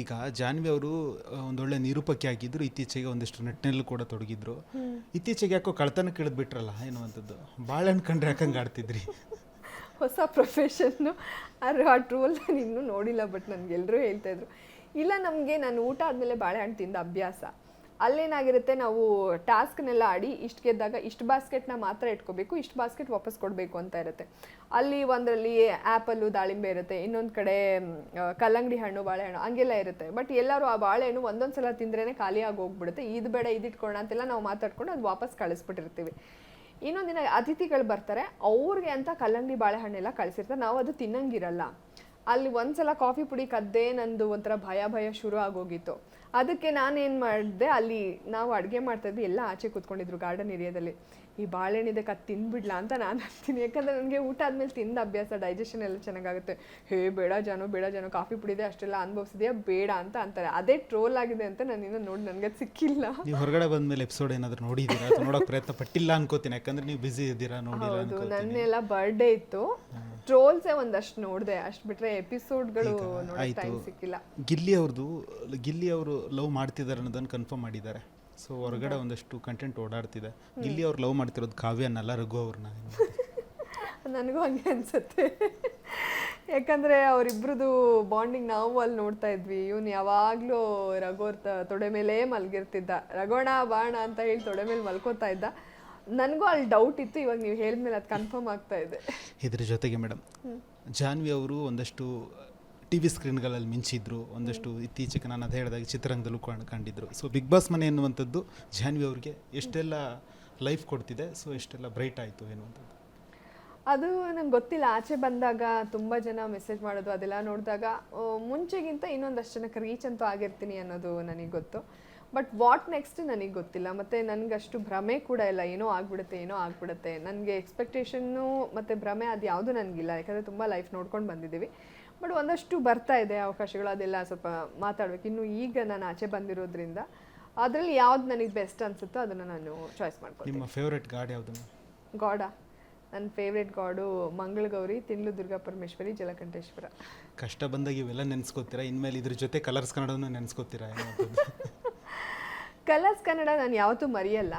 ಈಗ ಜಾನ್ವಿ ಅವರು ಒಂದೊಳ್ಳೆ ನಿರೂಪಕಿ ಆಗಿದ್ರು, ಇತ್ತೀಚೆಗೆ ಒಂದಿಷ್ಟು ನಟನೆಲ್ಲೂ ಕೂಡ ತೊಡಗಿದ್ರು. ಇತ್ತೀಚೆಗೆ ಯಾಕೋ ಕಳ್ತನಕ್ಕೆ ಇಳಿದ್ಬಿಟ್ರಲ್ಲ ಎನ್ನುವಂಥದ್ದು. ಬಾಳೆಹಣ್ಣು ಕಂಡ್ರೆ ಯಾಕಂಗೆ ಆಡ್ತಿದ್ರಿ? ಹೊಸ ಪ್ರೊಫೆಷನ್ನು. ಆದರೆ ಆ ಟ್ರೋಲ್ ನಾನು ಇನ್ನೂ ನೋಡಿಲ್ಲ, ಬಟ್ ನನಗೆಲ್ಲರೂ ಹೇಳ್ತಾಯಿದ್ರು. ಇಲ್ಲ, ನಮಗೆ ನಾನು ಊಟ ಆದಮೇಲೆ ಬಾಳೆಹಣ್ಣು ತಿಂದ ಅಭ್ಯಾಸ. ಅಲ್ಲೇನಾಗಿರುತ್ತೆ, ನಾವು ಟಾಸ್ಕ್ನೆಲ್ಲ ಆಡಿ ಇಷ್ಟು ಗೆದ್ದಾಗ ಇಷ್ಟು ಬಾಸ್ಕೆಟ್ನ ಮಾತ್ರ ಇಟ್ಕೋಬೇಕು, ಇಷ್ಟು ಬಾಸ್ಕೆಟ್ ವಾಪಸ್ ಕೊಡಬೇಕು ಅಂತ ಇರುತ್ತೆ. ಅಲ್ಲಿ ಒಂದರಲ್ಲಿ ಆ್ಯಪಲ್ಲು ದಾಳಿಂಬೆ ಇರುತ್ತೆ, ಇನ್ನೊಂದು ಕಡೆ ಕಲ್ಲಂಗಡಿ ಹಣ್ಣು ಬಾಳೆಹಣ್ಣು ಹಂಗೆಲ್ಲ ಇರುತ್ತೆ. ಬಟ್ ಎಲ್ಲರೂ ಆ ಬಾಳೆಹಣ್ಣು ಒಂದೊಂದು ಸಲ ತಿಂದ್ರೇ ಖಾಲಿಯಾಗಿ ಹೋಗ್ಬಿಡುತ್ತೆ. ಇದು ಬೇಡ ಇದಿಟ್ಕೊಳ್ಳೋಣ ಅಂತೆಲ್ಲ ನಾವು ಮಾತಾಡ್ಕೊಂಡು ಅದು ವಾಪಸ್ ಕಳಿಸ್ಬಿಟ್ಟಿರ್ತೀವಿ. ಇನ್ನೊಂದು ದಿನ ಅತಿಥಿಗಳು ಬರ್ತಾರೆ, ಅವ್ರಿಗೆ ಅಂತ ಕಲ್ಲಂಗಡಿ ಬಾಳೆಹಣ್ಣೆಲ್ಲ ಕಳಿಸಿರ್ತಾರೆ, ನಾವು ಅದು ತಿನ್ನಂಗಿರಲ್ಲ. ಅಲ್ಲಿ ಒಂದ್ಸಲ ಕಾಫಿ ಪುಡಿ ಕದ್ದೇ ನಂದು ಒಂಥರ ಭಯ ಶುರು ಆಗೋಗಿತ್ತು. ಅದಕ್ಕೆ ನಾನೇನು ಮಾಡಿದೆ, ಅಲ್ಲಿ ನಾವು ಅಡುಗೆ ಮಾಡ್ತಾಯಿದ್ವಿ, ಎಲ್ಲ ಆಚೆ ಕೂತ್ಕೊಂಡಿದ್ರು ಗಾರ್ಡನ್ ಏರಿಯಾದಲ್ಲಿ. ಈ ಬಾಳೆಹಣ್ಣಿದೆ ಕತ್ ತಿನ್ಬಿಡ್ಲಾ ಅಂತ ನಾನು ಅಂತೀನಿ, ಯಾಕಂದರೆ ನನಗೆ ಊಟ ಆದಮೇಲೆ ತಿಂದ ಅಭ್ಯಾಸ, ಡೈಜೆಷನ್ ಎಲ್ಲ ಚೆನ್ನಾಗಾಗುತ್ತೆ. ಬೇಡ ಜಾನು ಕಾಫಿ ಪುಡಿದೆ ಅಷ್ಟೆಲ್ಲ ಅನುಭವಿಸಿದೆಯಾ ಬೇಡ ಅಂತ ಅಂತಾರೆ. ಅದೇ ಟ್ರೋಲ್ ಆಗಿದೆ ಅಂತ ನಾನು ಇನ್ನೂ ನೋಡಿ ನನಗೆ ಸಿಕ್ಕಿಲ್ಲ. ನೀವು ಹೊರಗಡೆ ಬಂದಮೇಲೆ ಎಪಿಸೋಡ್ ಏನಾದರೂ ನೋಡಿದ್ದೀರಾ? ನೋಡೋಕೆ ಪ್ರಯತ್ನ ಪಟ್ಟಿಲ್ಲ ಅನ್ಕೋತೀನಿ, ಯಾಕಂದ್ರೆ ನೀವು ಬಿಸಿ ಇದ್ದೀರಾ, ನೋಡಿಲ್ಲ. ಹೌದು, ನನ್ನೆಲ್ಲ ಬರ್ಡೇ ಇತ್ತು, ಟ್ರೋಲ್ಸೇ ಒಂದಷ್ಟು ನೋಡಿದೆ, ಅಷ್ಟು ಬಿಟ್ರೆ ಎಪಿಸೋಡ್ಗಳು ನೋಡೋಕೆ ಟೈಮ್ ಸಿಕ್ಕಿಲ್ಲ. ಗಿಲ್ಲಿ ಅವರು ಲವ್ ಮಾಡ್ತಿದ್ದಾರೆ ಅನ್ನೋದನ್ನು ಕನ್ಫರ್ಮ್ ಮಾಡಿದ್ದಾರೆ. ಸೊ ಹೊರಗಡೆ ಒಂದಷ್ಟು ಕಂಟೆಂಟ್ ಓಡಾಡ್ತಿದೆ. ಗಿಲ್ಲಿ ಅವ್ರು ಲವ್ ಮಾಡ್ತಿರೋದು ಕಾವ್ಯನಲ್ಲ, ರಘು ಅವ್ರನ್ನ. ನನಗೂ ಹಂಗೆ ಅನ್ಸುತ್ತೆ, ಯಾಕಂದರೆ ಅವರಿಬ್ರದ್ದು ಬಾಂಡಿಂಗ್ ನಾವು ಅಲ್ಲಿ ನೋಡ್ತಾ ಇದ್ವಿ. ಇವನು ಯಾವಾಗಲೂ ರಘು ಅವ್ರ ತೊಡೆ ಮೇಲೇ ಮಲಗಿರ್ತಿದ್ದ, ರಘೋಣ ಬಾಣ ಅಂತ ಹೇಳಿ ತೊಡೆ ಮೇಲೆ ಮಲ್ಕೋತಾ ಇದ್ದ. ನನಗೂ ಅಲ್ಲಿ ಡೌಟ್ ಇತ್ತು, ಇವಾಗ ನೀವು ಹೇಳಿದ್ಮೇಲೆ ಅದು ಕನ್ಫರ್ಮ್ ಆಗ್ತಾ ಇದೆ. ಇದ್ರ ಜೊತೆಗೆ ಮೇಡಮ್, ಜಾನ್ವಿ ಅವರು ಒಂದಷ್ಟು ಟಿ.ವಿ ಸ್ಕ್ರೀನ್ಗಳಲ್ಲಿ ಮಿಂಚಿದ್ರು, ಒಂದಷ್ಟು ಇತ್ತೀಚೆಗೆ ನಾನು ಅದು ಹೇಳಿದಾಗ ಚಿತ್ರರಂಗದಲ್ಲೂ ಕಂಡಿದ್ರು. ಸೊ ಬಿಗ್ ಬಾಸ್ ಮನೆ ಎನ್ನುವಂಥದ್ದು ಜಾನ್ವಿ ಅವ್ರಿಗೆ ಎಷ್ಟೆಲ್ಲ ಲೈಫ್ ಕೊಡ್ತಿದೆ, ಸೊ ಎಷ್ಟೆಲ್ಲ ಬ್ರೈಟ್ ಆಯಿತು ಎನ್ನುವಂಥದ್ದು ಅದು ನಂಗೆ ಗೊತ್ತಿಲ್ಲ. ಆಚೆ ಬಂದಾಗ ತುಂಬ ಜನ ಮೆಸೇಜ್ ಮಾಡೋದು ಅದೆಲ್ಲ ನೋಡಿದಾಗ ಮುಂಚೆಗಿಂತ ಇನ್ನೊಂದಷ್ಟು ಜನಕ್ಕೆ ರೀಚ್ ಅಂತೂ ಆಗಿರ್ತೀನಿ ಅನ್ನೋದು ನನಗೆ ಗೊತ್ತು. ಬಟ್ ವಾಟ್ ನೆಕ್ಸ್ಟ್ ನನಗೆ ಗೊತ್ತಿಲ್ಲ. ಮತ್ತು ನನಗಷ್ಟು ಭ್ರಮೆ ಕೂಡ ಇಲ್ಲ, ಏನೋ ಆಗ್ಬಿಡುತ್ತೆ. ನನಗೆ ಎಕ್ಸ್ಪೆಕ್ಟೇಷನ್ನು ಮತ್ತು ಭ್ರಮೆ ಅದು ಯಾವುದೂ ನನಗಿಲ್ಲ, ಯಾಕಂದರೆ ತುಂಬ ಲೈಫ್ ನೋಡ್ಕೊಂಡು ಬಂದಿದ್ದೀವಿ. ಬಟ್ ಒಂದಷ್ಟು ಬರ್ತಾ ಇದೆ ಅವಕಾಶಗಳು, ಅದೆಲ್ಲ ಸ್ವಲ್ಪ ಮಾತಾಡ್ಬೇಕು. ಇನ್ನು ಈಗ ನಾನು ಆಚೆ ಬಂದಿರೋದ್ರಿಂದ ಅದರಲ್ಲಿ ಯಾವ್ದು ನನಗೆ ಬೆಸ್ಟ್ ಅನಿಸುತ್ತೋ ಅದನ್ನು ನಾನು ಚಾಯ್ಸ್ ಮಾಡ್ಕೊಳ್ತೀನಿ. ನಿಮ್ಮ ಫೇವ್ರೆಟ್ ಗಾಡ್ ಯಾವುದು? ಗಾಡ ನನ್ನ ಫೇವ್ರೆಟ್ ಗಾಡು ಮಂಗಳಗೌರಿ, ತಿಂಡ್ಲು ದುರ್ಗಾ ಪರಮೇಶ್ವರಿ, ಜಲಕಂಠೇಶ್ವರ. ಕಷ್ಟ ಬಂದಾಗ ಇವೆಲ್ಲ ನೆನೆಸ್ಕೋತೀರಾ? ಇನ್ಮೇಲೆ ಇದ್ರ ಜೊತೆ ಕಲರ್ಸ್ ಕನ್ನಡನೂ ನೆನೆಸ್ಕೋತೀರಾ? ಕಲರ್ಸ್ ಕನ್ನಡ ನಾನು ಯಾವತ್ತೂ ಮರೆಯಲ್ಲ.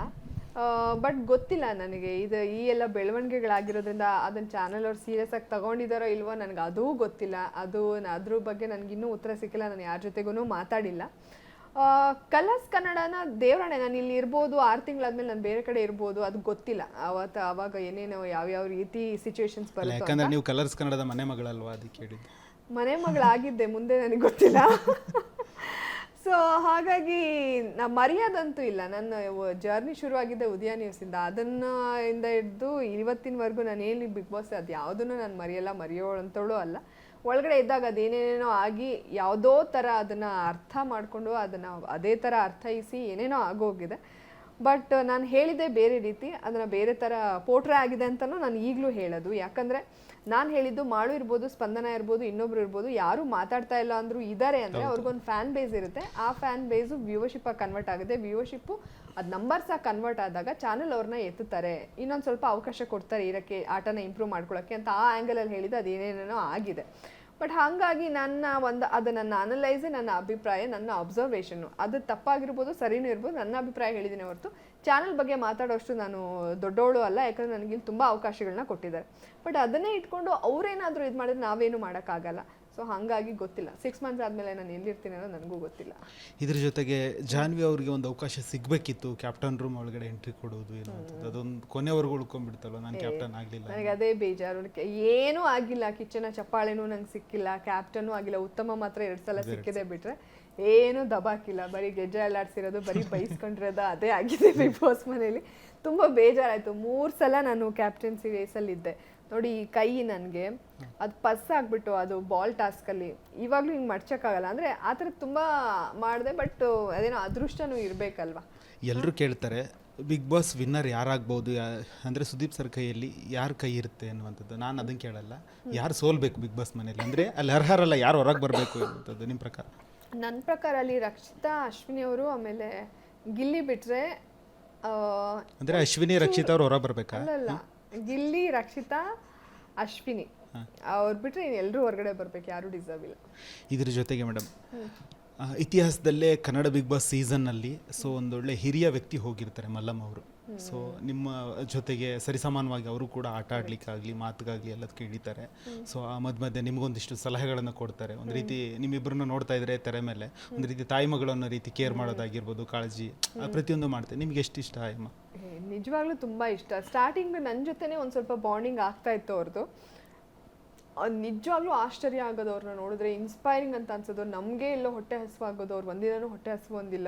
ಬಟ್ ಗೊತ್ತಿಲ್ಲ ನನಗೆ, ಈ ಎಲ್ಲ ಬೆಳವಣಿಗೆಗಳಾಗಿರೋದ್ರಿಂದ ಅದನ್ನು ಚಾನಲ್ ಅವ್ರು ಸೀರಿಯಸ್ ಆಗಿ ತಗೊಂಡಿದ್ದಾರೋ ಇಲ್ವೋ ನನಗೆ ಅದೂ ಗೊತ್ತಿಲ್ಲ. ಅದ್ರ ಬಗ್ಗೆ ನನಗಿನ್ನೂ ಉತ್ತರ ಸಿಕ್ಕಿಲ್ಲ, ನಾನು ಯಾರ ಜೊತೆಗೂ ಮಾತಾಡಿಲ್ಲ. ಕಲರ್ಸ್ ಕನ್ನಡನ ದೇವರಾಣೆ, ನಾನು ಇಲ್ಲಿ ಇರ್ಬೋದು, 6 ತಿಂಗಳಾದ್ಮೇಲೆ ನಾನು ಬೇರೆ ಕಡೆ ಇರ್ಬೋದು, ಅದು ಗೊತ್ತಿಲ್ಲ. ಆವಾಗ ಏನೇನೋ ಯಾವ್ಯಾವ ರೀತಿ ಸಿಚುವೇಶನ್ಸ್ ಬರುತ್ತೆ. ಯಾಕಂದ್ರೆ ನೀವು ಕಲರ್ಸ್ ಕನ್ನಡದ ಮನೆ ಮಗಳಲ್ವಾ, ಅದಕ್ಕೆ ಹೇಳಿದ್ದು. ಮನೆ ಮಗಳಾಗಿದ್ದೆ, ಮುಂದೆ ನನಗೆ ಗೊತ್ತಿಲ್ಲ. ಸೊ ಹಾಗಾಗಿ ನಾ ಮರೆಯೋದಂತೂ ಇಲ್ಲ. ನನ್ನ ಜರ್ನಿ ಶುರುವಾಗಿದ್ದೆ ಉದಯ ನ್ಯೂಸಿಂದ, ಇಂದ ಹಿಡಿದು ಇವತ್ತಿನವರೆಗೂ ನಾನು ಏನು ಬಿಗ್ ಬಾಸ್ ಅದು ಯಾವುದನ್ನು ನಾನು ಮರೆಯೋಳಂತವಳು ಅಲ್ಲ. ಒಳಗಡೆ ಇದ್ದಾಗ ಅದೇನೇನೇನೋ ಆಗಿ ಯಾವುದೋ ಥರ ಅದನ್ನು ಅರ್ಥ ಮಾಡಿಕೊಂಡು ಅದನ್ನು ಅದೇ ಥರ ಅರ್ಥೈಸಿ ಏನೇನೋ ಆಗೋಗಿದೆ. ಬಟ್ ನಾನು ಹೇಳಿದ್ದೆ ಬೇರೆ ರೀತಿ, ಅದನ್ನು ಬೇರೆ ಥರ ಪೋಟ್ರೆ ಆಗಿದೆ ಅಂತಲೂ ನಾನು ಈಗಲೂ ಹೇಳೋದು. ಯಾಕಂದರೆ ನಾನು ಹೇಳಿದ್ದು ಮಾಳು ಇರ್ಬೋದು, ಸ್ಪಂದನ ಇರ್ಬೋದು, ಇನ್ನೊಬ್ರು ಇರ್ಬೋದು, ಯಾರೂ ಮಾತಾಡ್ತಾ ಇಲ್ಲ ಅಂದರೂ ಇದ್ದಾರೆ ಅಂದರೆ ಅವ್ರಿಗೊಂದು ಫ್ಯಾನ್ ಬೇಸ್ ಇರುತ್ತೆ. ಆ ಫ್ಯಾನ್ ಬೇಸು ವ್ಯೂವರ್ಶಿಪ್ಪಾಗಿ ಕನ್ವರ್ಟ್ ಆಗುತ್ತೆ. ವ್ಯೂವರ್ಶಿಪ್ಪು ಅದು ನಂಬರ್ಸಾಗಿ ಕನ್ವರ್ಟ್ ಆದಾಗ ಚಾನಲ್ ಅವ್ರನ್ನ ಎತ್ತುತ್ತಾರೆ, ಇನ್ನೊಂದು ಸ್ವಲ್ಪ ಅವಕಾಶ ಕೊಡ್ತಾರೆ ಇರೋಕ್ಕೆ, ಆಟನ ಇಂಪ್ರೂವ್ ಮಾಡ್ಕೊಳ್ಳೋಕ್ಕೆ ಅಂತ ಆ ಆ್ಯಂಗಲಲ್ಲಿ ಹೇಳಿದ್ದು ಅದೇನೇನೋ ಆಗಿದೆ. ಬಟ್ ಹಾಗಾಗಿ ಅದು ನನ್ನ ಅನಲೈಸೇ, ನನ್ನ ಅಭಿಪ್ರಾಯ, ನನ್ನ ಅಬ್ಸರ್ವೇಷನ್ನು. ಅದು ತಪ್ಪಾಗಿರ್ಬೋದು, ಸರಿನೂ ಇರ್ಬೋದು, ನನ್ನ ಅಭಿಪ್ರಾಯ ಹೇಳಿದ್ದೀನಿ ಹೊರತು ಚಾನಲ್ ಬಗ್ಗೆ ಮಾತಾಡೋಷ್ಟು ನಾನು ದೊಡ್ಡವಳು ಅಲ್ಲ. ಯಾಕಂದರೆ ನನಗಿಲ್ಲಿ ತುಂಬ ಅವಕಾಶಗಳನ್ನ ಕೊಟ್ಟಿದ್ದಾರೆ. ಬಟ್ ಅದನ್ನೇ ಇಟ್ಕೊಂಡು ಅವರೇನಾದರೂ ಇದು ಮಾಡಿದ್ರೆ ನಾವೇನು ಮಾಡೋಕ್ಕಾಗಲ್ಲ. ಸೊ ಹಾಗಾಗಿ ಗೊತ್ತಿಲ್ಲ, 6 ಮಂತ್ಸ್ ಆದಮೇಲೆ ನಾನು ಎಲ್ಲಿರ್ತೀನಿ ಅನ್ನೋ ನನಗೂ ಗೊತ್ತಿಲ್ಲ. ಇದ್ರ ಜೊತೆಗೆ ಜಾನ್ವಿ ಅವ್ರಿಗೆ ಒಂದು ಅವಕಾಶ ಸಿಗಬೇಕಿತ್ತು, ಕ್ಯಾಪ್ಟನ್ ರೂಮ್ ಒಳಗಡೆ ಎಂಟ್ರಿ ಕೊಡೋದು ಏನೋ ಅಂತದ್ದು. ಅದೊಂದು ಕೊನೆವರೆಗೂ ಉಳ್ಕೊಂಡ್ಬಿಡ್ತಲ್ವ, ನಾನು ಕ್ಯಾಪ್ಟನ್ ಆಗಲಿಲ್ಲ. ನನಗೆ ಅದೇ ಬೇಜಾರು, ಏನೂ ಆಗಿಲ್ಲ. ಕಿಚ್ಚನ ಚಪ್ಪಾಳೆನೂ ನಂಗೆ ಸಿಕ್ಕಿಲ್ಲ, ಕ್ಯಾಪ್ಟನ್ನೂ ಆಗಿಲ್ಲ. ಉತ್ತಮ ಮಾತ್ರ 2 ಸಲ ಸಿಕ್ಕಿದೆ, ಬಿಟ್ಟರೆ ಏನೂ ದಬಾಕಿಲ್ಲ. ಬರೀ ಗೆಜ್ಜೆ ಅಲ್ಲಾಡ್ಸಿರೋದು, ಬರೀ ಬೈಸ್ಕೊಂಡಿರೋದು ಅದೇ ಆಗಿದೆ ಬಿಗ್ ಬಾಸ್ ಮನೇಲಿ. ತುಂಬ ಬೇಜಾರಾಯಿತು. 3 ಸಲ ನಾನು ಕ್ಯಾಪ್ಟನ್ಸಿ ರೇಸಲ್ಲಿದ್ದೆ ನೋಡಿ. ಈ ಕೈ ನನಗೆ ಅದು ಪಸ್ ಆಗಿಬಿಟ್ಟು, ಅದು ಬಾಲ್ ಟಾಸ್ಕಲ್ಲಿ ಇವಾಗಲೂ ಹಿಂಗೆ ಮಡ್ಚೋಕ್ಕಾಗಲ್ಲ. ಅಂದರೆ ಆ ಥರ ತುಂಬ ಮಾಡಿದೆ. ಬಟ್ ಅದೇನೋ ಅದೃಷ್ಟನೂ ಇರಬೇಕಲ್ವ. ಎಲ್ಲರೂ ಕೇಳ್ತಾರೆ ಬಿಗ್ ಬಾಸ್ ವಿನ್ನರ್ ಯಾರಾಗ್ಬೋದು, ಅಂದರೆ ಸುದೀಪ್ ಸರ್ ಕೈಯಲ್ಲಿ ಯಾರ ಕೈ ಇರುತ್ತೆ ಅನ್ನುವಂಥದ್ದು. ನಾನು ಅದನ್ನು ಕೇಳಲ್ಲ, ಯಾರು ಸೋಲ್ಬೇಕು ಬಿಗ್ ಬಾಸ್ ಮನೇಲಿ, ಅಂದರೆ ಅಲ್ಲಿ ಅರ್ಹರಲ್ಲ, ಯಾರು ಹೊರಗೆ ಬರಬೇಕು ಅನ್ನುವಂಥದ್ದು ನಿಮ್ಮ ಪ್ರಕಾರ? ನನ್ನ ಪ್ರಕಾರ ಅಲ್ಲಿ ರಕ್ಷಿತಾ, ಅಶ್ವಿನಿ ಅವರು, ಆಮೇಲೆ ಗಿಲ್ಲಿ ಬಿಟ್ಟರೆ, ಅಂದರೆ ಅಶ್ವಿನಿ ರಕ್ಷಿತಾ ಅವ್ರು ಹೊರ ಬರಬೇಕಾ? ಅಲ್ಲ, ಗಿಲ್ಲಿ, ರಕ್ಷಿತಾ, ಅಶ್ವಿನಿ ಅವ್ರು ಬಿಟ್ಟರೆ ಎಲ್ಲರೂ ಹೊರಗಡೆ ಬರಬೇಕು, ಯಾರೂ ಡಿಸರ್ವ್ ಇಲ್ಲ. ಇದ್ರ ಜೊತೆಗೆ ಮೇಡಮ್, ಇತಿಹಾಸದಲ್ಲೇ ಕನ್ನಡ ಬಿಗ್ ಬಾಸ್ ಸೀಸನ್ನಲ್ಲಿ ಸೊ ಒಂದೊಳ್ಳೆ ಹಿರಿಯ ವ್ಯಕ್ತಿ ಹೋಗಿರ್ತಾರೆ ಮಲ್ಲಮ್ಮ ಅವರು. ಸೊ ನಿಮ್ಮ ಜೊತೆಗೆ ಸರಿಸಮಾನವಾಗಿ ಅವರು ಕೂಡ ಆಟ ಆಡ್ಲಿಕ್ಕಾಗಲಿ ಮಾತುಗಾಗಲಿ ಎಲ್ಲದಕ್ಕೆ ಹಿಡಿತಾರೆ. ಸೊ ಆ ಮಧ್ಯೆ ನಿಮಗೊಂದಿಷ್ಟು ಸಲಹೆಗಳನ್ನು ಕೊಡ್ತಾರೆ. ಒಂದು ರೀತಿ ನಿಮ್ಮಿಬ್ಬರನ್ನ ನೋಡ್ತಾ ಇದ್ರೆ ತೆರೆ ಮೇಲೆ ಒಂದು ರೀತಿ ತಾಯಿ ಮಗಳು ಅನ್ನೋ ರೀತಿ ಕೇರ್ ಮಾಡೋದಾಗಿರ್ಬೋದು, ಕಾಳಜಿ ಪ್ರತಿಯೊಂದು ಮಾಡ್ತಾರೆ. ನಿಮ್ಗೆ ಎಷ್ಟು ಇಷ್ಟ ಅಮ್ಮ? ನಿಜವಾಗ್ಲೂ ತುಂಬಾ ಇಷ್ಟ. ಸ್ಟಾರ್ಟಿಂಗ್ ನನ್ನ ಜೊತೆನೆ ಒಂದು ಸ್ವಲ್ಪ ಬಾಂಡಿಂಗ್ ಆಗ್ತಾ ಇತ್ತು ಅವ್ರದ್ದು. ನಿಜವಾಗ್ಲೂ ಆಶ್ಚರ್ಯ ಆಗೋದು ಅವ್ರನ್ನ ನೋಡಿದ್ರೆ, ಇನ್ಸ್ಪೈರಿಂಗ್ ಅಂತ ಅನ್ಸೋದು. ನಮಗೆ ಎಲ್ಲೋ ಹೊಟ್ಟೆ ಹಸುವಾಗೋದು, ಅವ್ರು ಒಂದಿನೂ ಹೊಟ್ಟೆ ಹಸು ಅಂದಿಲ್ಲ,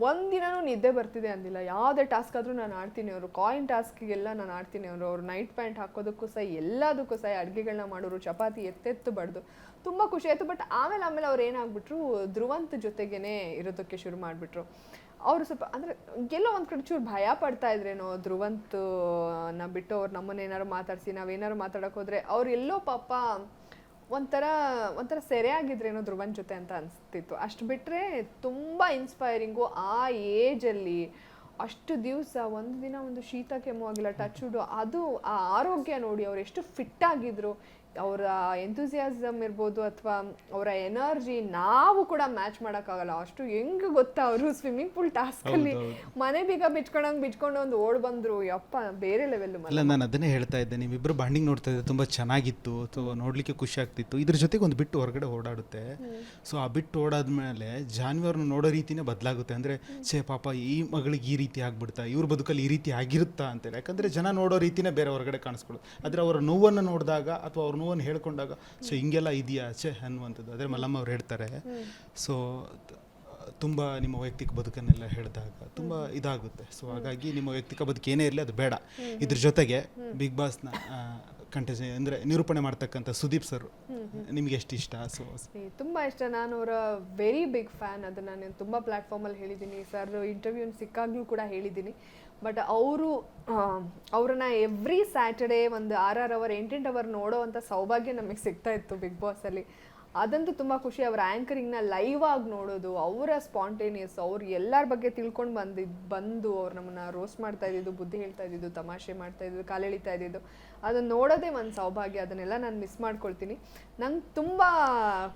ಒಂದಿನೂ ನಿದ್ದೆ ಬರ್ತಿದೆ ಅಂದಿಲ್ಲ. ಯಾವುದೇ ಟಾಸ್ಕ್ ಆದರೂ ನಾನು ಆಡ್ತೀನಿ. ಅವರು ಕಾಯಿನ್ ಟಾಸ್ಕಿಗೆಲ್ಲ ನಾನು ಆಡ್ತೀನಿ. ಅವ್ರು ನೈಟ್ ಪ್ಯಾಂಟ್ ಹಾಕೋದಕ್ಕೂ ಸಹ ಎಲ್ಲದಕ್ಕೂ ಸಹ ಅಡುಗೆಗಳನ್ನ ಮಾಡೋರು, ಚಪಾತಿ ಎತ್ತೆತ್ತು ಬಡ್ದು ತುಂಬ ಖುಷಿ ಆಯಿತು. ಬಟ್ ಆಮೇಲೆ ಅವ್ರು ಏನಾಗ್ಬಿಟ್ರು, ಧ್ರುವಂತ್ ಜೊತೆಗೇನೆ ಇರೋದಕ್ಕೆ ಶುರು ಮಾಡಿಬಿಟ್ರು. ಅವರು ಸ್ವಲ್ಪ ಅಂದರೆ ಎಲ್ಲೋ ಒಂದು ಕಡೆ ಚೂರು ಭಯ ಪಡ್ತಾ ಇದ್ರೇನೋ, ಧ್ರುವಂತ್ ಬಿಟ್ಟು ಅವ್ರು ನಮ್ಮನ್ನ ಏನಾರು ಮಾತಾಡಿಸಿ ನಾವೇನಾರು ಮಾತಾಡೋಕೆ ಹೋದರೆ ಅವ್ರು ಎಲ್ಲೋ ಪಾಪ ಒಂಥರ ಸೆರೆ ಆಗಿದ್ರೇನೋ ಧ್ರುವಂತ್ ಜೊತೆ ಅಂತ ಅನಿಸ್ತಿತ್ತು. ಅಷ್ಟು ಬಿಟ್ಟರೆ ತುಂಬ ಇನ್ಸ್ಪೈರಿಂಗು. ಆ ಏಜಲ್ಲಿ ಅಷ್ಟು ದಿವಸ ಒಂದು ದಿನ ಒಂದು ಶೀತ ಕೆಮ್ಮು ಆಗಿಲ್ಲ, ಟಚ್ ವುಡ್. ಅದು ಆ ಆರೋಗ್ಯ ನೋಡಿ, ಅವ್ರು ಎಷ್ಟು ಫಿಟ್ ಆಗಿದ್ರು. ಅವರ ಎಂಥೂಸಿಯಾಸಮ್ ಇರ್ಬೋದು ಅಥವಾ ಅವರ ಎನರ್ಜಿ ನಾವು ಕೂಡ ಮ್ಯಾಚ್ ಮಾಡೋಕ್ಕಾಗಲ್ಲ. ಅಷ್ಟು ಹೆಂಗೆ ಗೊತ್ತಾ, ಅವರು ಸ್ವಿಮ್ಮಿಂಗ್ ಪೂಲ್ ಟಾಸ್ಕಲ್ಲಿ ಮನೆ ಬೀಗ ಬಿಚ್ಕೊಂಡು ಒಂದು ಓಡ್ ಬಂದರು. ಯಪ್ಪ, ಬೇರೆ ಲೆವೆಲ್. ಅಲ್ಲ, ನಾನು ಅದನ್ನೇ ಹೇಳ್ತಾ ಇದ್ದೆ, ನೀವಿಬ್ಬರು ಬಾಂಡಿಂಗ್ ನೋಡ್ತಾ ಇದ್ದೆ, ತುಂಬ ಚೆನ್ನಾಗಿತ್ತು. ಅಥವಾ ನೋಡಲಿಕ್ಕೆ ಖುಷಿ ಆಗ್ತಿತ್ತು. ಇದ್ರ ಜೊತೆಗೆ ಒಂದು ಬಿಟ್ಟು ಹೊರಗಡೆ ಓಡಾಡುತ್ತೆ. ಸೊ ಆ ಬಿಟ್ಟು ಓಡಾದ್ಮೇಲೆ ಜಾನ್ವಿ ಅವ್ರನ್ನ ನೋಡೋ ರೀತಿನೇ ಬದಲಾಗುತ್ತೆ. ಅಂದರೆ ಪಾಪ ಈ ಮಗಳಿಗೆ ಈ ರೀತಿ ಆಗ್ಬಿಡ್ತಾ, ಇವ್ರ ಬದುಕಲ್ಲಿ ಈ ರೀತಿ ಆಗಿರುತ್ತಾ ಅಂತೇಳಿ. ಯಾಕಂದರೆ ಜನ ನೋಡೋ ರೀತಿನೇ ಬೇರೆ ಹೊರಗಡೆ ಕಾಣಿಸ್ಕೊಳ್ಳೋದು. ಆದರೆ ಅವರ ನೋವನ್ನು ನೋಡಿದಾಗ ಅಥವಾ ಅವ್ರ ನೋವನ್ನು ಹೇಳ್ಕೊಂಡಾಗ ಸೊ ಹಿಂಗೆಲ್ಲ ಇದೆಯಾ ಅನ್ನುವಂಥದ್ದು. ಅದೇ ಮಲ್ಲಮ್ಮ ಅವ್ರು ಹೇಳ್ತಾರೆ. ಸೊ ತುಂಬ ನಿಮ್ಮ ವೈಯಕ್ತಿಕ ಬದುಕನ್ನೆಲ್ಲ ಹೇಳಿದಾಗ ತುಂಬ ಇದಾಗುತ್ತೆ. ಸೊ ಹಾಗಾಗಿ ನಿಮ್ಮ ವೈಯಕ್ತಿಕ ಬದುಕು ಏನೇ ಇರಲಿ ಅದು ಬೇಡ. ಇದ್ರ ಜೊತೆಗೆ ಬಿಗ್ ಬಾಸ್ನ ಅಂದರೆ ನಿರೂಪಣೆ ಮಾಡ್ತಕ್ಕಂಥ ಸುದೀಪ್ ಸರ್ ನಿಮ್ಗೆ ಎಷ್ಟು ಇಷ್ಟ? ಸೊ ತುಂಬ ಇಷ್ಟ. ನಾನು ಅವರ ವೆರಿ ಬಿಗ್ ಫ್ಯಾನ್. ಅದನ್ನು ನಾನು ತುಂಬ ಪ್ಲ್ಯಾಟ್ಫಾರ್ಮಲ್ಲಿ ಹೇಳಿದ್ದೀನಿ. ಸರ್ ಇಂಟರ್ವ್ಯೂ ಸಿಕ್ಕಾಗಲೂ ಕೂಡ ಹೇಳಿದ್ದೀನಿ. ಬಟ್ ಅವ್ರನ್ನ ಎವ್ರಿ ಸ್ಯಾಟರ್ಡೇ ಒಂದು 6 ಅವರ್ 8 ಅವರ್ ನೋಡೋ ಅಂಥ ಸೌಭಾಗ್ಯ ನಮಗೆ ಸಿಗ್ತಾ ಇತ್ತು ಬಿಗ್ ಬಾಸಲ್ಲಿ. ಅದಂತೂ ತುಂಬ ಖುಷಿ. ಅವರ ಆ್ಯಂಕರಿಂಗ್ನ ಲೈವ್ ಆಗಿ ನೋಡೋದು, ಅವರ ಸ್ಪಾಂಟೇನಿಯಸ್, ಅವ್ರು ಎಲ್ಲರ ಬಗ್ಗೆ ತಿಳ್ಕೊಂಡು ಬಂದು ಅವ್ರು ನಮ್ಮನ್ನು ರೋಸ್ಟ್ ಮಾಡ್ತಾ ಇದ್ದಿದ್ದು, ಬುದ್ಧಿ ಹೇಳ್ತಾ ಇದ್ದಿದ್ದು, ತಮಾಷೆ ಮಾಡ್ತಾ ಇದ್ದಿದ್ದು, ಕಾಲೆಳಿತಾ ಇದ್ದಿದ್ದು, ಅದನ್ನು ನೋಡೋದೇ ಒಂದು ಸೌಭಾಗ್ಯ. ಅದನ್ನೆಲ್ಲ ನಾನು ಮಿಸ್ ಮಾಡ್ಕೊಳ್ತೀನಿ. ನಂಗೆ ತುಂಬ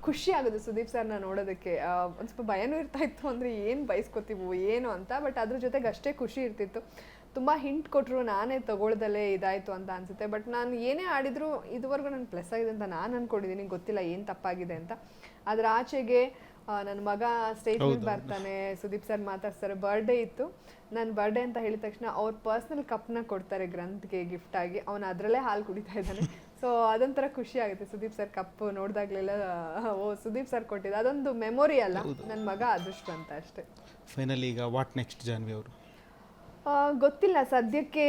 ಖುಷಿ ಆಗೋದು ಸುದೀಪ್ ಸರ್ನ ನೋಡೋದಕ್ಕೆ. ಒಂದು ಸ್ವಲ್ಪ ಭಯನೂ ಇರ್ತಾ ಇತ್ತು, ಅಂದರೆ ಏನು ಬಯಸ್ಕೊತೀವೋ ಏನು ಅಂತ. ಬಟ್ ಅದ್ರ ಜೊತೆಗೆ ಅಷ್ಟೇ ಖುಷಿ ಇರ್ತಿತ್ತು. ತುಂಬ ಹಿಂಟ್ ಕೊಟ್ಟರು, ನಾನೇ ತಗೊಳ್ದಲ್ಲೇ ಇದಾಯಿತು ಅಂತ ಅನಿಸುತ್ತೆ. ಬಟ್ ನಾನು ಏನೇ ಆಡಿದ್ರು ಇದುವರೆಗೂ ನನ್ನ ಪ್ಲಸ್ ಆಗಿದೆ ಅಂತ ನಾನು ಅಂದ್ಕೊಂಡಿದ್ದೀನಿ. ಗೊತ್ತಿಲ್ಲ ಏನು ತಪ್ಪಾಗಿದೆ ಅಂತ. ಅದರ ಆಚೆಗೆ ನನ್ನ ಮಗ ಸ್ಟೇಜ್ ಮೇಲೆ ಬರ್ತಾನೆ, ಸುದೀಪ್ ಸರ್ ಮಾತಾಡ್ತಾರೆ. ಬರ್ಡೇ ಇತ್ತು. ನನ್ನ ಬರ್ಡೇ ಅಂತ ಹೇಳಿದ ತಕ್ಷಣ ಅವ್ರ ಪರ್ಸ್ನಲ್ ಕಪ್ನ ಕೊಡ್ತಾರೆ ಗ್ರಂಥ್ಗೆ ಗಿಫ್ಟಾಗಿ. ಅವನು ಅದರಲ್ಲೇ ಹಾಲು ಕುಡಿತಾ ಇದ್ದಾನೆ. ಸೊ ಅದೊಂಥರ ಖುಷಿ ಆಗುತ್ತೆ. ಸುದೀಪ್ ಸರ್ ಕಪ್ ನೋಡಿದಾಗಲೆಲ್ಲ ಓ ಸುದೀಪ್ ಸರ್ ಕೊಟ್ಟಿದ್ದು, ಅದೊಂದು ಮೆಮೊರಿ ಅಲ್ಲ. ನನ್ನ ಮಗ ಅದೃಷ್ಟ ಅಂತ ಅಷ್ಟೇ. ಫೈನಲಿ ಈಗ ವಾಟ್ ನೆಕ್ಸ್ಟ್ ಜಾನ್ವಿ ಅವರು? ಗೊತ್ತಿಲ್ಲ ಸದ್ಯಕ್ಕೆ.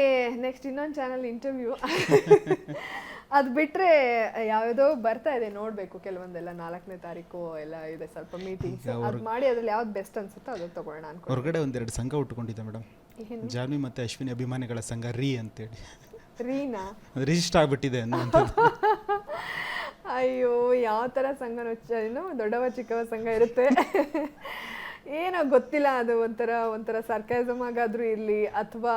ನೆಕ್ಸ್ಟ್ ಇನ್ನೊಂದು ಚಾನಲ್ ಇಂಟರ್ವ್ಯೂ ಅದು ಬಿಟ್ಟರೆ ಯಾವುದೋ ಬರ್ತಾ ಇದೆ, ನೋಡಬೇಕು. ಕೆಲವೊಂದೆಲ್ಲ 4ನೇ ತಾರೀಕು ಎಲ್ಲ ಇದೆ, ಸ್ವಲ್ಪ ಮೀಟಿಂಗ್ಸ್. ಅದು ಮಾಡಿ ಅದ್ರಲ್ಲಿ ಯಾವ್ದು ಬೆಸ್ಟ್ ಅನ್ಸುತ್ತೋ ಅದು ತಗೊಳ್ಳೋಣ ಅನ್ಕೊಂಡು. ಹೊರಗಡೆ 1-2 ಸಂಘ ಹುಟ್ಟುಕೊಂಡಿದೆ ಮೇಡಮ್, ಜಾನ್ವಿ ಮತ್ತು ಅಶ್ವಿನಿ ಅಭಿಮಾನಿಗಳ ಸಂಘ ರೀ ಅಂತೇಳಿ. ರೀನಾ? ರಿಜಿಸ್ಟರ್ ಆಗಿಬಿಟ್ಟಿದೆ ಅನ್ನುವಂಥದ್ದು. ಅಯ್ಯೋ, ಯಾವ ಥರ ಸಂಘನೋ, ಏನೋ ದೊಡ್ಡವ ಚಿಕ್ಕವ ಸಂಘ ಇರುತ್ತೆ. ಏನೋ ಗೊತ್ತಿಲ್ಲ. ಅದು ಒಂಥರ ಸರ್ಕ್ಯಾಸಮ್ ಆಗಾದ್ರೂ ಇರಲಿ ಅಥವಾ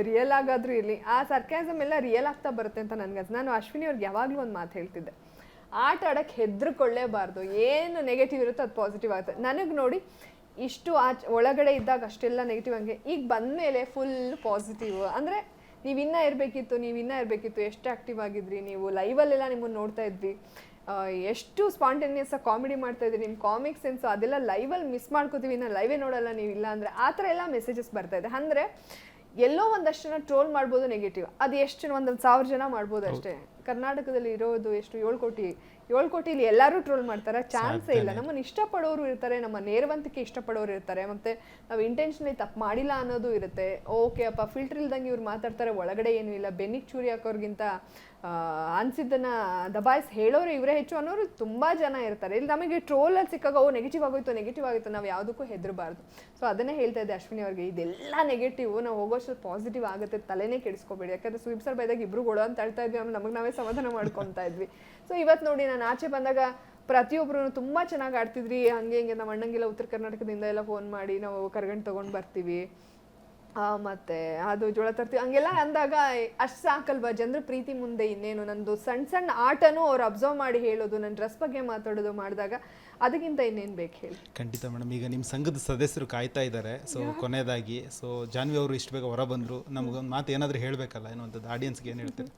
ರಿಯಲ್ ಆಗಾದ್ರೂ ಇರಲಿ, ಆ ಸರ್ಕ್ಯಾಸಮ್ ಎಲ್ಲ ರಿಯಲ್ ಆಗ್ತಾ ಬರುತ್ತೆ ಅಂತ ನನಗೆ. ನಾನು ಅಶ್ವಿನಿ ಅವ್ರಿಗೆ ಯಾವಾಗಲೂ ಒಂದು ಮಾತು ಹೇಳ್ತಿದ್ದೆ, ಆಟ ಆಡೋಕ್ಕೆ ಹೆದರ್ಕೊಳ್ಳೇಬಾರ್ದು. ಏನು ನೆಗೆಟಿವ್ ಇರುತ್ತೋ ಅದು ಪಾಸಿಟಿವ್ ಆಗುತ್ತೆ. ನನಗೆ ನೋಡಿ ಇಷ್ಟು ಒಳಗಡೆ ಇದ್ದಾಗ ಅಷ್ಟೆಲ್ಲ ನೆಗೆಟಿವ್, ಹಂಗೆ ಈಗ ಬಂದಮೇಲೆ ಫುಲ್ ಪಾಸಿಟಿವ್. ಅಂದರೆ ನೀವಿನ್ನೂ ಇರಬೇಕಿತ್ತು, ಎಷ್ಟು ಆ್ಯಕ್ಟಿವ್ ಆಗಿದ್ರಿ ನೀವು, ಲೈವಲ್ಲೆಲ್ಲ ನಿಮ್ಮನ್ನು ನೋಡ್ತಾ ಇದ್ವಿ, ಎಷ್ಟು ಸ್ಪಾಂಟೇನಿಯಸ್ ಆಗಿ ಕಾಮಿಡಿ ಮಾಡ್ತಾ ಇದ್ರಿ, ನಿಮ್ಮ ಕಾಮಿಕ್ ಸೆನ್ಸು ಅದೆಲ್ಲ ಲೈವಲ್ಲಿ ಮಿಸ್ ಮಾಡ್ಕೋತೀವಿ, ಇನ್ನು ಲೈವೇ ನೋಡಲ್ಲ ನೀವು ಇಲ್ಲ ಅಂದರೆ, ಆ ಥರ ಎಲ್ಲ ಮೆಸೇಜಸ್ ಬರ್ತಾ ಇದೆ. ಅಂದರೆ ಎಲ್ಲೋ ಒಂದಷ್ಟು ಜನ ಟ್ರೋಲ್ ಮಾಡ್ಬೋದು ನೆಗೆಟಿವ್, ಅದು ಎಷ್ಟು 1,000 ಜನ ಮಾಡ್ಬೋದು ಅಷ್ಟೇ. ಕರ್ನಾಟಕದಲ್ಲಿ ಇರೋದು ಎಷ್ಟು 7 ಕೋಟಿಲಿ ಎಲ್ಲರೂ ಟ್ರೋಲ್ ಮಾಡ್ತಾರೆ? ಚಾನ್ಸೇ ಇಲ್ಲ. ನಮ್ಮನ್ನು ಇಷ್ಟಪಡೋರು ಇರ್ತಾರೆ, ನಮ್ಮ ನೇರವಂತಿಕೆ ಇಷ್ಟಪಡೋರು ಇರ್ತಾರೆ, ಮತ್ತು ನಾವು ಇಂಟೆನ್ಷನಲಿ ತಪ್ಪು ಮಾಡಿಲ್ಲ ಅನ್ನೋದು ಇರುತ್ತೆ. ಓಕೆ ಅಪ್ಪ, ಫಿಲ್ಟರ್ ಇಲ್ದಂಗೆ ಇವ್ರು ಮಾತಾಡ್ತಾರೆ, ಒಳಗಡೆ ಏನೂ ಇಲ್ಲ, ಬೆನ್ನಿಗೆ ಚೂರಿ ಹಾಕೋರ್ಗಿಂತ ಅನಿಸಿದ್ದನ್ನು ದಬಾಯಿಸಿ ಹೇಳೋರು ಇವರೇ ಹೆಚ್ಚು ಅನ್ನೋರು ತುಂಬ ಜನ ಇರ್ತಾರೆ. ಇಲ್ಲಿ ನಮಗೆ ಟ್ರೋಲಲ್ಲಿ ಸಿಕ್ಕಾಗ ನೆಗೆಟಿವ್ ಆಗೋಯ್ತು, ನಾವು ಯಾವುದಕ್ಕೂ ಹೆದರಬಾರ್ದು. ಸೊ ಅದನ್ನೇ ಹೇಳ್ತಾ ಇದ್ದೆ ಅಶ್ವಿನಿ ಅವ್ರಿಗೆ, ಇದೆಲ್ಲ ನೆಗೆಟಿವ್, ನಾವು ಹೋಗೋಷ್ಟು ಪಾಸಿಟಿವ್ ಆಗುತ್ತೆ, ತಲೆನೇ ಕೆಡಿಸ್ಕೋಬೇಡಿ. ಯಾಕಂದರೆ ಸುದೀಪ್ ಸರ್ ಬೈದಾಗ ಇಬ್ರು ಗೊಡ ಅಂತ ಹೇಳ್ತಾ ಇದ್ವಿ, ಆಮೇಲೆ ನಮಗೆ ನಾವೇ ಸಮಾಧಾನ ಮಾಡ್ಕೊತಾ ಇದ್ವಿ. ಸೊ ಇವತ್ತು ನೋಡಿ, ನಾನು ಆಚೆ ಬಂದಾಗ ಪ್ರತಿಯೊಬ್ಬರು ತುಂಬ ಚೆನ್ನಾಗಿ ಆಡ್ತಿದ್ರಿ, ಹಿಂಗೆ ನಮ್ಮ ಅಣ್ಣಂಗೆಲ್ಲ ಉತ್ತರ ಕರ್ನಾಟಕದಿಂದ ಎಲ್ಲ ಫೋನ್ ಮಾಡಿ ನಾವು ಕರ್ಗಂಡು ತೊಗೊಂಡು ಬರ್ತೀವಿ, ಮತ್ತು ಅದು ಜೋಳ ತರ್ತೀವಿ, ಹಂಗೆಲ್ಲ ಅಂದಾಗ ಅಷ್ಟು ಸಾಕಲ್ವಾ ಜನರ ಪ್ರೀತಿ ಮುಂದೆ ಇನ್ನೇನು. ನಂದು ಸಣ್ಣ ಆಟನೂ ಅವ್ರು ಅಬ್ಸರ್ವ್ ಮಾಡಿ ಹೇಳೋದು, ನನ್ನ ಡ್ರೆಸ್ ಬಗ್ಗೆ ಮಾತಾಡೋದು ಮಾಡಿದಾಗ ಅದಕ್ಕಿಂತ ಇನ್ನೇನು ಬೇಕು ಹೇಳಿ? ಖಂಡಿತ ಮೇಡಮ್, ಈಗ ನಿಮ್ಮ ಸಂಘದ ಸದಸ್ಯರು ಕಾಯ್ತಾ ಇದ್ದಾರೆ. ಸೊ ಕೊನೆಯದಾಗಿ ಜಾನ್ವಿ ಅವರು ಇಷ್ಟು ಬೇಗ ಹೊರ ಬಂದರು, ನಮಗೊಂದು ಮಾತು ಏನಾದರೂ ಹೇಳಬೇಕಲ್ಲ ಅನ್ನುವಂಥದ್ದು, ಆಡಿಯನ್ಸ್ಗೆ ಏನು ಹೇಳ್ತೀರಿ?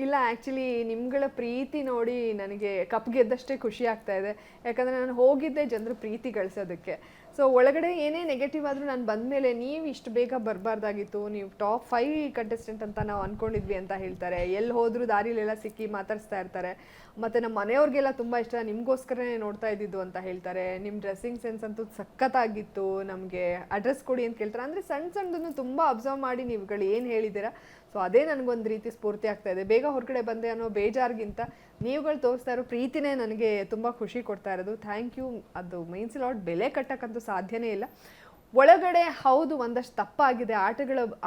ಇಲ್ಲ, ಆ್ಯಕ್ಚುಲಿ ನಿಮ್ಗಳ ಪ್ರೀತಿ ನೋಡಿ ನನಗೆ ಕಪ್ ಗೆದ್ದಷ್ಟೇ ಖುಷಿ ಆಗ್ತಾ ಇದೆ. ಯಾಕಂದರೆ ನಾನು ಹೋಗಿದ್ದೆ ಜನರು ಪ್ರೀತಿ ಗಳಿಸೋದಕ್ಕೆ. ಸೊ ಒಳಗಡೆ ಏನೇ ನೆಗೆಟಿವ್ ಆದರೂ ನಾನು ಬಂದಮೇಲೆ ನೀವು ಇಷ್ಟು ಬೇಗ ಬರಬಾರ್ದಾಗಿತ್ತು, ನೀವು ಟಾಪ್ 5 ಕಂಟೆಸ್ಟೆಂಟ್ ಅಂತ ನಾವು ಅಂದ್ಕೊಂಡಿದ್ವಿ ಅಂತ ಹೇಳ್ತಾರೆ. ಎಲ್ಲಿ ಹೋದರೂ ದಾರಿಲೆಲ್ಲ ಸಿಕ್ಕಿ ಮಾತಾಡಿಸ್ತಾ ಇರ್ತಾರೆ. ಮತ್ತು ನಮ್ಮ ಮನೆಯವ್ರಿಗೆಲ್ಲ ತುಂಬ ಇಷ್ಟ, ನಿಮಗೋಸ್ಕರನೇ ನೋಡ್ತಾ ಇದ್ದಿದ್ದು ಅಂತ ಹೇಳ್ತಾರೆ. ನಿಮ್ಮ ಡ್ರೆಸ್ಸಿಂಗ್ ಸೆನ್ಸ್ ಅಂತೂ ಸಖತ್ತಾಗಿತ್ತು, ನಮಗೆ ಅಡ್ರೆಸ್ ಕೊಡಿ ಅಂತ ಕೇಳ್ತಾರೆ. ಅಂದರೆ ಸಣ್ಣ ಸಣ್ಣದನ್ನು ತುಂಬ ಅಬ್ಸರ್ವ್ ಮಾಡಿ ನೀವುಗಳು ಏನು ಹೇಳಿದ್ದೀರಾ, ಸೊ ಅದೇ ನನಗೊಂದು ರೀತಿ ಸ್ಫೂರ್ತಿ ಆಗ್ತಾ ಇದೆ. ಬೇಗ ಹೊರಗಡೆ ಬಂದೆ ಅನ್ನೋ ಬೇಜಾರಿಗಿಂತ ನೀವುಗಳು ತೋರಿಸ್ತಾ ಇರೋ ಪ್ರೀತಿನೇ ನನಗೆ ತುಂಬ ಖುಷಿ ಕೊಡ್ತಾ ಇರೋದು. Thank you. ಅದು ಮೀನ್ಸ್ ಲಾಟ್, ಬೆಲೆ ಕಟ್ಟಕ್ಕಂತೂ ಸಾಧ್ಯನೇ ಇಲ್ಲ. ಒಳಗಡೆ ಹೌದು ಒಂದಷ್ಟು ತಪ್ಪಾಗಿದೆ,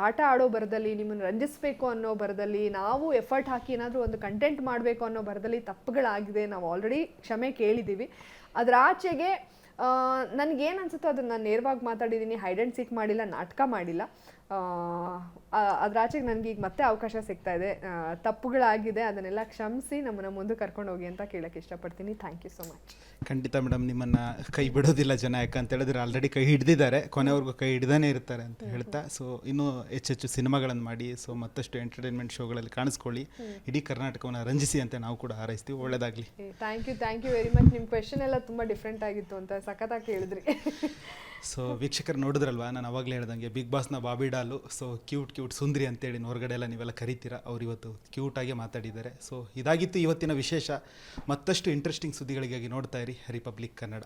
ಆಟ ಆಡೋ ಬರದಲ್ಲಿ, ನಿಮ್ಮನ್ನು ರಂಜಿಸಬೇಕು ಅನ್ನೋ ಬರದಲ್ಲಿ, ನಾವು ಎಫರ್ಟ್ ಹಾಕಿ ಏನಾದರೂ ಒಂದು ಕಂಟೆಂಟ್ ಮಾಡಬೇಕು ಅನ್ನೋ ಬರದಲ್ಲಿ ತಪ್ಪುಗಳಾಗಿದೆ. ನಾವು ಆಲ್ರೆಡಿ ಕ್ಷಮೆ ಕೇಳಿದ್ದೀವಿ. ಅದರ ಆಚೆಗೆ ನನಗೇನು ಅನ್ಸುತ್ತೋ ಅದನ್ನು ನಾನು ನೇರವಾಗಿ ಮಾತಾಡಿದ್ದೀನಿ. ಹೈಡ್ ಆ್ಯಂಡ್ ಸೀಕ್ ಮಾಡಿಲ್ಲ, ನಾಟಕ ಮಾಡಿಲ್ಲ. ಅದ್ರ ಆಚೆಗೆ ನನಗೆ ಈಗ ಮತ್ತೆ ಅವಕಾಶ ಸಿಗ್ತಾ ಇದೆ. ತಪ್ಪುಗಳಾಗಿದೆ, ಅದನ್ನೆಲ್ಲ ಕ್ಷಮಿಸಿ ನಮ್ಮನ್ನು ಮುಂದೆ ಕರ್ಕೊಂಡು ಹೋಗಿ ಅಂತ ಕೇಳೋಕ್ಕೆ ಇಷ್ಟಪಡ್ತೀನಿ. Thank you so much. ಖಂಡಿತ ಮೇಡಮ್, ನಿಮ್ಮನ್ನು ಕೈ ಬಿಡೋದಿಲ್ಲ ಜನ, ಯಾಕಂತ ಹೇಳಿದ್ರೆ ಆಲ್ರೆಡಿ ಕೈ ಹಿಡ್ದಿದ್ದಾರೆ, ಕೊನೆವರೆಗೂ ಕೈ ಹಿಡ್ದಾನೆ ಇರ್ತಾರೆ ಅಂತ ಹೇಳ್ತಾ, ಸೊ ಇನ್ನೂ ಹೆಚ್ಚೆಚ್ಚು ಸಿನಿಮಾಗಳನ್ನು ಮಾಡಿ, ಸೊ ಮತ್ತಷ್ಟು ಎಂಟರ್ಟೈನ್ಮೆಂಟ್ ಶೋಗಳಲ್ಲಿ ಕಾಣಿಸ್ಕೊಳ್ಳಿ, ಇಡೀ ಕರ್ನಾಟಕವನ್ನು ರಂಜಿಸಿ ಅಂತ ನಾವು ಕೂಡ ಹಾರೈಸ್ತೀವಿ. ಒಳ್ಳೆಯದಾಗಲಿ. Thank you very much. ನಿಮ್ಮ ಕ್ವೆಶನ್ ಎಲ್ಲ ತುಂಬ ಡಿಫ್ರೆಂಟ್ ಆಗಿತ್ತು ಅಂತ ಸಖತ್ತಾಗಿ ಹೇಳಿದ್ರಿ. ಸೊ ವೀಕ್ಷಕರು ನೋಡಿದ್ರಲ್ವಾ, ನಾನು ಅವಾಗಲೇ ಹೇಳ್ದಂಗೆ ಬಿಗ್ ಬಾಸ್ನ ಬಾಬಿ ಡಾಲು, ಸೊ ಕ್ಯೂಟ್ ಸುಂದ್ರಿ ಅಂತೇಳಿ ಹೊರಗಡೆ ಎಲ್ಲ ನೀವೆಲ್ಲ ಕರಿತೀರಾ, ಅವ್ರು ಇವತ್ತು ಕ್ಯೂಟಾಗಿ ಮಾತಾಡಿದ್ದಾರೆ. ಸೊ ಇದಾಗಿತ್ತು ಇವತ್ತಿನ ವಿಶೇಷ. ಮತ್ತಷ್ಟು ಇಂಟ್ರೆಸ್ಟಿಂಗ್ ಸುದ್ದಿಗಳಿಗಾಗಿ ನೋಡ್ತಾ ಇರಿ ರಿಪಬ್ಲಿಕ್ ಕನ್ನಡ.